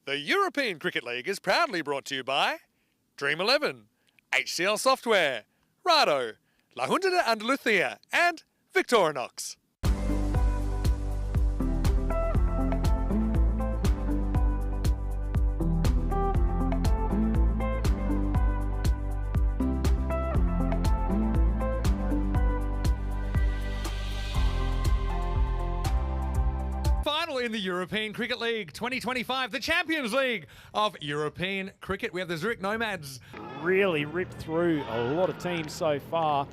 The European Cricket League is proudly brought to you by Dream 11, HCL Software, Rado, La Junta de Andalucía, and Victorinox. Final in the European Cricket League 2025, the Champions League of European Cricket. We have the Zurich Nomads. Really ripped through a lot of teams so far.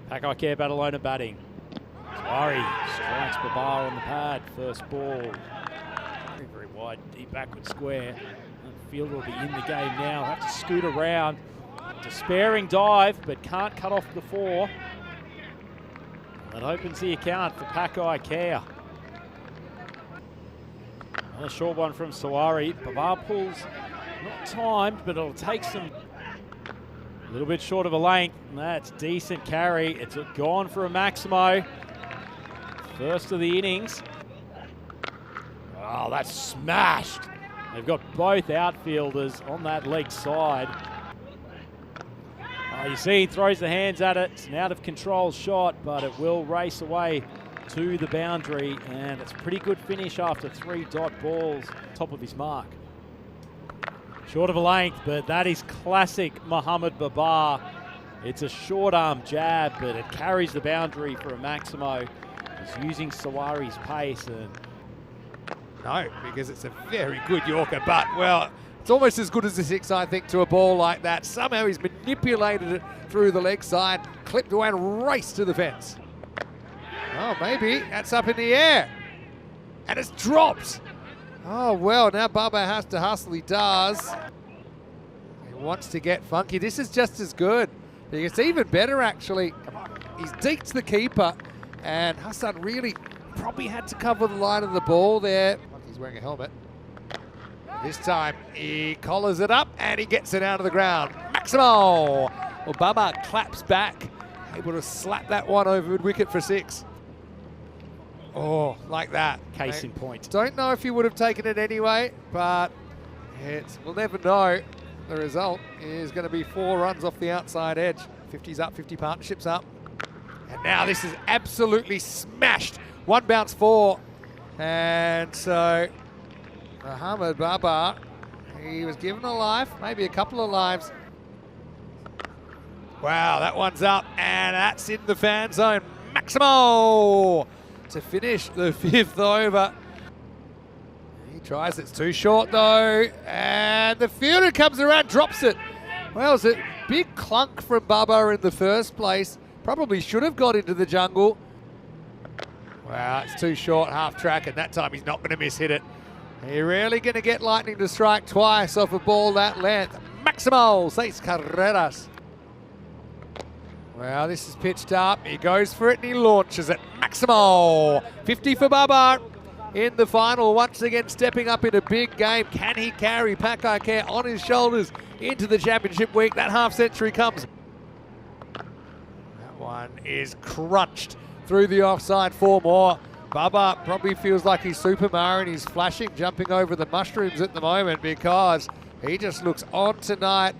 PIC Badalona batting. Sorry, strikes Babar on the pad. First ball. Very, very wide, deep backward square. The fielder will be in the game now. Have to scoot around. Despairing dive, but can't cut off the four. That opens the account for PIC. A short one from Sawari. Babar pulls, not timed, but it'll take some, a little bit short of a length. And that's decent carry. It's gone for a Maximo. First of the innings. Oh, that's smashed. They've got both outfielders on that leg side. Oh, you see he throws the hands at it. It's an out of control shot, but it will race away to the boundary, and it's a pretty good finish after 3 dot balls, top of his mark. Short of a length, but that is classic Mohamed Babar. It's a short arm jab, but it carries the boundary for a Maximo. He's using Sawari's pace. And no, because it's a very good Yorker, but well, it's almost as good as a 6, I think, to a ball like that. Somehow he's manipulated it through the leg side, clipped away and raced to the fence. Oh, maybe that's up in the air. And it's dropped. Oh, well, now Bubba has to hustle. He does. He wants to get funky. This is just as good. It's even better, actually. He's deeked the keeper. And Hassan really probably had to cover the line of the ball there. He's wearing a helmet. This time he collars it up and he gets it out of the ground. Maximo! Well, Bubba claps back. Able to slap that one over mid-wicket for 6. Oh, like that. Case in point. Don't know if he would have taken it anyway, but we'll never know. The result is going to be 4 runs off the outside edge. 50's up, 50 partnerships up. And now this is absolutely smashed. 1 bounce 4. And so Mohamed Babar, he was given a life, maybe a couple of lives. Wow, that one's up, and that's in the fan zone. Maximo to finish the 5th over. He tries, it's too short though, and the fielder comes around, drops it. Well, it's a big clunk from Bubba in the first place. Probably should have got into the jungle. Wow, it's too short, half track, and that time he's not going to miss hit it. You're really going to get lightning to strike twice off a ball that length. Maximo, 6 carreras. Well, this is pitched up. He goes for it and he launches it. Maximo, 50 for Babar in the final. Once again, stepping up in a big game. Can he carry PIC on his shoulders into the championship week? That half century comes. That one is crunched through the offside. 4 more. Babar probably feels like he's Super Mario and he's flashing, jumping over the mushrooms at the moment because he just looks on tonight.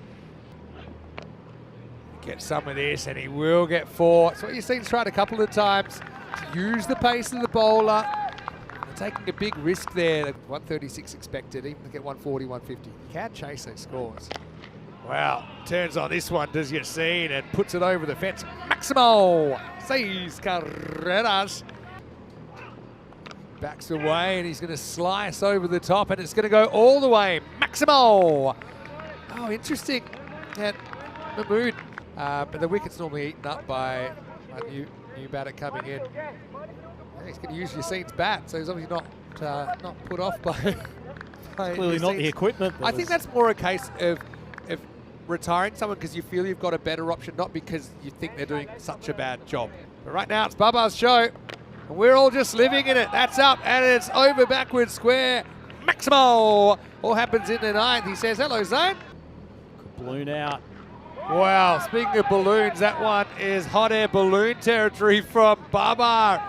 Get some of this and he will get 4. That's what you've seen tried a couple of times. To use the pace of the bowler. They're taking a big risk there. 136 expected, even to get 140, 150. You can chase those scores. Wow, turns on this one, does you see, and puts it over the fence. Maximo, 6 carreras. Backs away and he's going to slice over the top and it's going to go all the way. Maximo. Oh, interesting. And Mahmood. But the wicket's normally eaten up by a new batter coming in. Yeah, he's going to use Yassine's bat, so he's obviously not put off by clearly Yassine's. Not the equipment. I think that's more a case of retiring someone because you feel you've got a better option, not because you think they're doing such a bad job. But right now it's Babar's show, and we're all just living in it. That's up, and it's over backward square. Maximo! All happens in the 9th. He says, hello, Zane. Balloon out. Wow, speaking of balloons, that one is hot air balloon territory from Babar.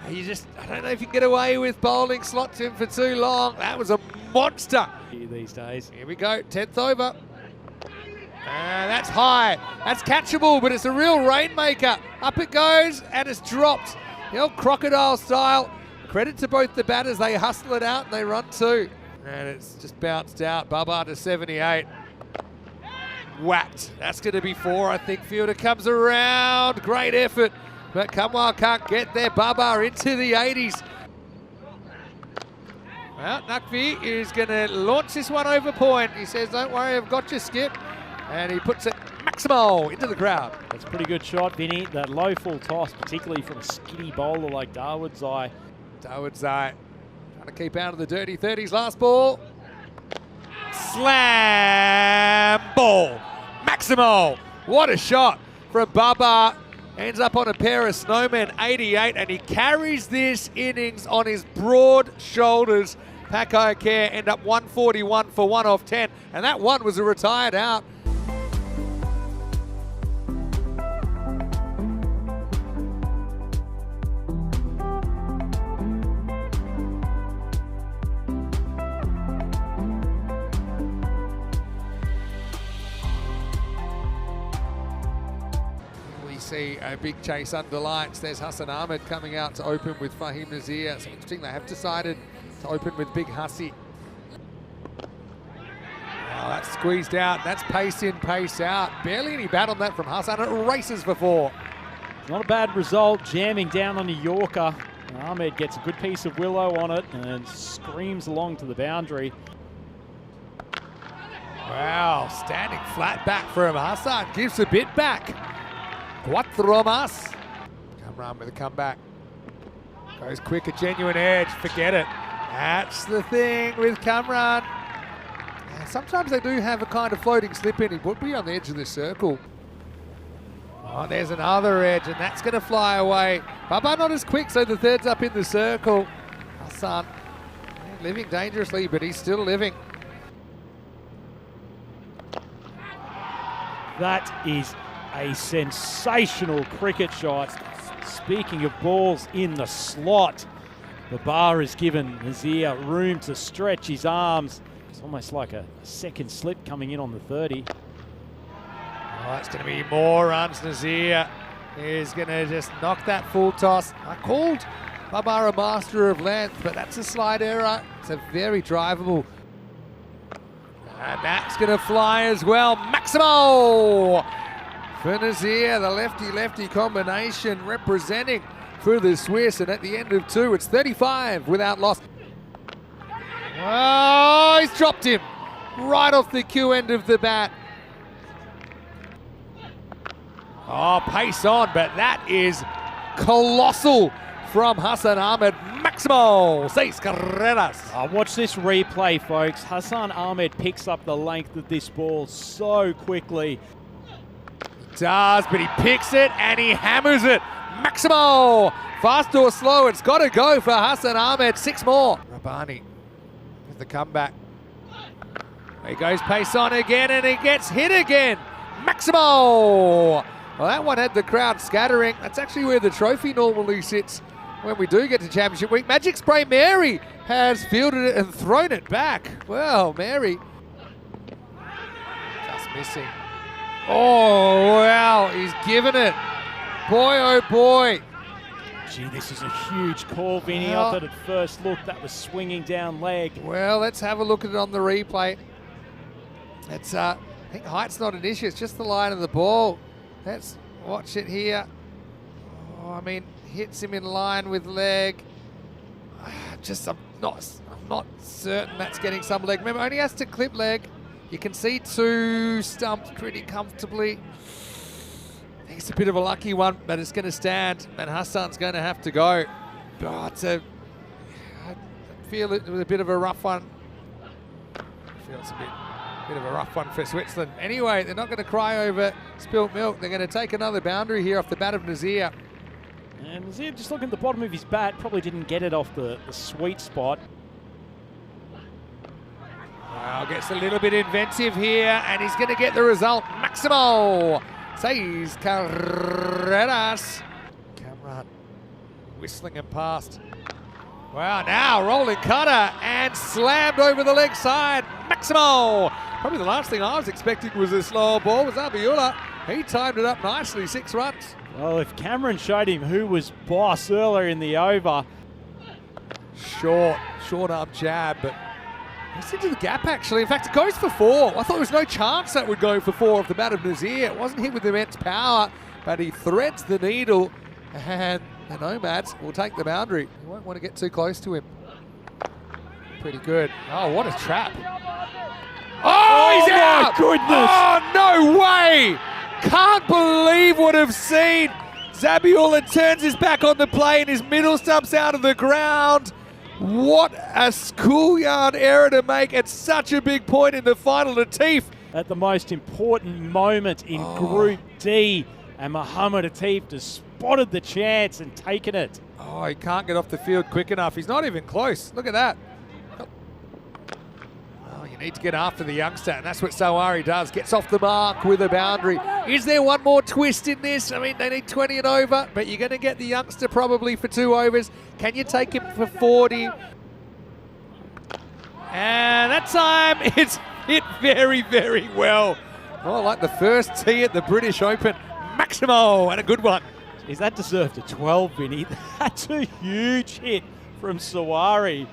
I don't know if you can get away with bowling slots in for too long. That was a monster. These days. Here we go, 10th over. That's high, that's catchable, but it's a real rainmaker. Up it goes, and it's dropped. The old crocodile style. Credit to both the batters, they hustle it out and they run too. And it's just bounced out, Babar to 78. Whacked, that's gonna be 4, I think. Fielder comes around, great effort, but Kamwal can't get there. Babar into the 80s. Well, Nakvi is gonna launch this one over point. He says, don't worry, I've got you, Skip. And he puts it Maximo into the crowd. That's a pretty good shot, Vinny. That low full toss, particularly from a skinny bowler like Dawood Zai. Dawood Zai trying to keep out of the dirty 30s. Last ball. Slam ball. Maximo. What a shot from Baba. Ends up on a pair of snowmen, 88, and he carries this innings on his broad shoulders. PIC Care end up 141 for 1 off 10, and that one was a retired out. See a big chase under lights. There's Hassan Ahmed coming out to open with Fahim Nazir. It's interesting they have decided to open with Big Hussey. Oh, that's squeezed out. That's pace in, pace out. Barely any bat on that from Hassan. It races for 4. Not a bad result, jamming down on a Yorker. And Ahmed gets a good piece of willow on it and screams along to the boundary. Wow, standing flat back from Hassan. Gives a bit back. Cuatro más. Kamran with a comeback. Goes quick, a genuine edge. Forget it. That's the thing with Kamran. Sometimes they do have a kind of floating slip in. He would be on the edge of the circle. Oh, there's another edge, and that's going to fly away. Baba not as quick, so the third's up in the circle. Hassan living dangerously, but he's still living. That is a sensational cricket shot. Speaking of balls in the slot, the bar has given Nazir room to stretch his arms. It's almost like a second slip coming in on the 30. Oh, it's going to be more runs. Nazir is going to just knock that full toss. I called Babar a master of length, but that's a slight error. It's a very drivable. And that's going to fly as well. Maximo! For Nazir, the lefty-lefty combination representing for the Swiss, and at the end of 2, it's 35 without loss. Oh, he's dropped him right off the Q end of the bat. Oh, pace on, but that is colossal from Hassan Ahmed. Maximo, 6 carreras. Watch this replay, folks. Hassan Ahmed picks up the length of this ball so quickly. Does, but he picks it and he hammers it. Maximo, fast or slow, it's got to go for Hassan Ahmed. 6 more. Rabbani with the comeback. He goes pace on again and he gets hit again. Maximo. Well, that one had the crowd scattering. That's actually where the trophy normally sits when we do get to Championship Week. Magic Spray Mary has fielded it and thrown it back. Well, Mary just missing. Oh, wow, he's given it. Boy, oh boy. Gee, this is a huge call, Vinny. I thought at first look that was swinging down leg. Well, let's have a look at it on the replay. It's, I think height's not an issue. It's just the line of the ball. Let's watch it here. Oh, I mean, hits him in line with leg. I'm not certain that's getting some leg. Remember, only has to clip leg. You can see 2 stumped pretty comfortably. I think it's a bit of a lucky one, but it's going to stand, and Hassan's going to have to go. Oh, I feel it was a bit of a rough one. I feel it's a bit of a rough one for Switzerland. Anyway, they're not going to cry over spilt milk. They're going to take another boundary here off the bat of Nazir. And Nazir, just looking at the bottom of his bat, probably didn't get it off the sweet spot. Wow, gets a little bit inventive here, and he's going to get the result. Maximo, 6 carreras. Kamran whistling him past. Wow, now rolling cutter and slammed over the leg side. Maximo. Probably the last thing I was expecting was a slower ball. Was Abiola. He timed it up nicely, 6 runs. Well, if Cameron showed him who was boss earlier in the over. Short arm jab, but he's into the gap actually. In fact, it goes for 4. I thought there was no chance that would go for 4 off the bat of Nazir. It wasn't hit with immense power, but he threads the needle, and the Nomads will take the boundary. You won't want to get too close to him. Pretty good. Oh, what a trap. Oh, he's out! My goodness! Oh, no way! Can't believe what I've seen. Zabiola turns his back on the play and his middle stump's out of the ground. What a schoolyard error to make at such a big point in the final. Latif. At the most important moment in Group D, and Mohamed Latif has spotted the chance and taken it. Oh, he can't get off the field quick enough. He's not even close. Look at that. Oh, you need to get after the youngster, and that's what Sawari does. Gets off the mark with a boundary. Is there one more twist in this? I mean, they need 20 and over, but you're going to get the youngster probably for 2 overs. Can you take him for 40? And that time it's hit very, very well. Oh, like the first tee at the British Open. Maximo, and a good one. Jeez, that deserved a 12, Vinny. That's a huge hit from Sawari.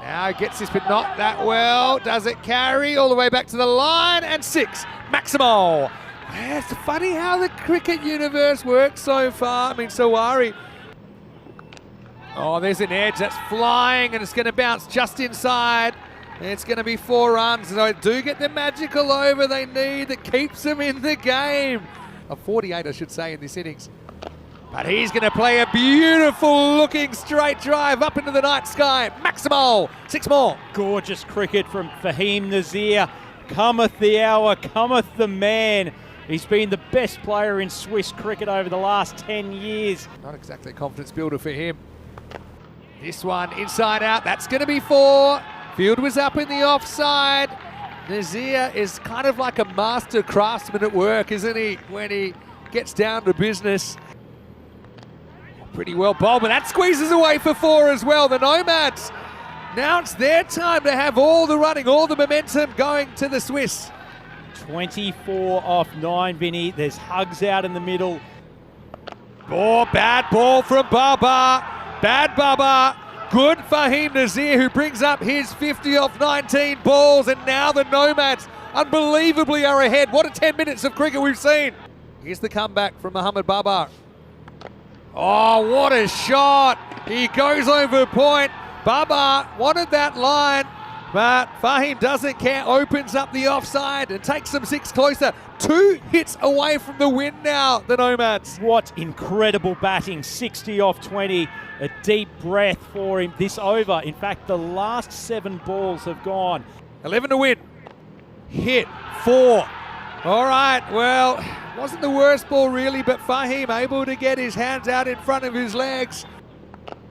Now gets this, but not that well. Does it carry all the way back to the line? And 6, Maximo. Yeah, it's funny how the cricket universe works so far. I mean, Sawari. Oh, there's an edge that's flying, and it's going to bounce just inside. It's going to be 4 runs. So they do get the magical over they need that keeps them in the game. A 48, I should say, in this innings. But he's going to play a beautiful looking straight drive up into the night sky. Maximo, 6 more. Gorgeous cricket from Fahim Nazir. Cometh the hour, cometh the man. He's been the best player in Swiss cricket over the last 10 years. Not exactly a confidence builder for him. This one inside out, that's going to be 4. Field was up in the offside. Nazir is kind of like a master craftsman at work, isn't he, when he gets down to business. Pretty well bowled, but that squeezes away for 4 as well. The Nomads, now it's their time to have all the running, all the momentum going to the Swiss. 24 off 9, Vinny. There's hugs out in the middle. Oh, bad ball from Baba. Bad Baba. Good Fahim Nazir, who brings up his 50 off 19 balls, and now the Nomads unbelievably are ahead. What a 10 minutes of cricket we've seen. Here's the comeback from Mohamed Baba. Oh, what a shot. He goes over point. Baba wanted that line, but Fahim doesn't care. Opens up the offside and takes them 6 closer. 2 hits away from the win now, the Nomads. What incredible batting. 60 off 20. A deep breath for him this over. In fact, the last 7 balls have gone. 11 to win. Hit 4. All right, well, wasn't the worst ball really, but Fahim able to get his hands out in front of his legs.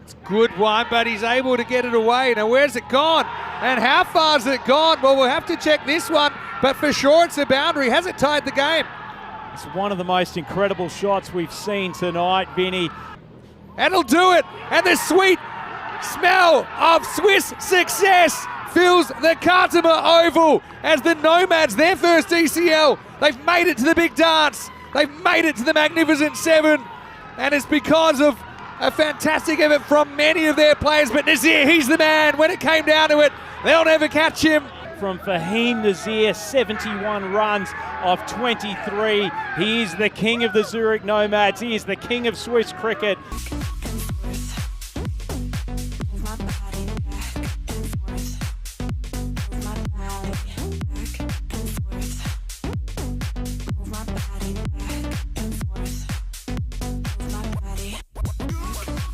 It's a good one, but he's able to get it away. Now, where's it gone? And how far's it gone? Well, we'll have to check this one, but for sure it's a boundary. Has it tied the game? It's one of the most incredible shots we've seen tonight, Vinny. That'll do it, and the sweet smell of Swiss success fills the Khartoum Oval as the Nomads, their first ECL, they've made it to the big dance, they've made it to the Magnificent 7, and it's because of a fantastic effort from many of their players, but Nazir, he's the man. When it came down to it, they'll never catch him. From Fahim Nazir, 71 runs off 23. He is the king of the Zurich Nomads. He is the king of Swiss cricket.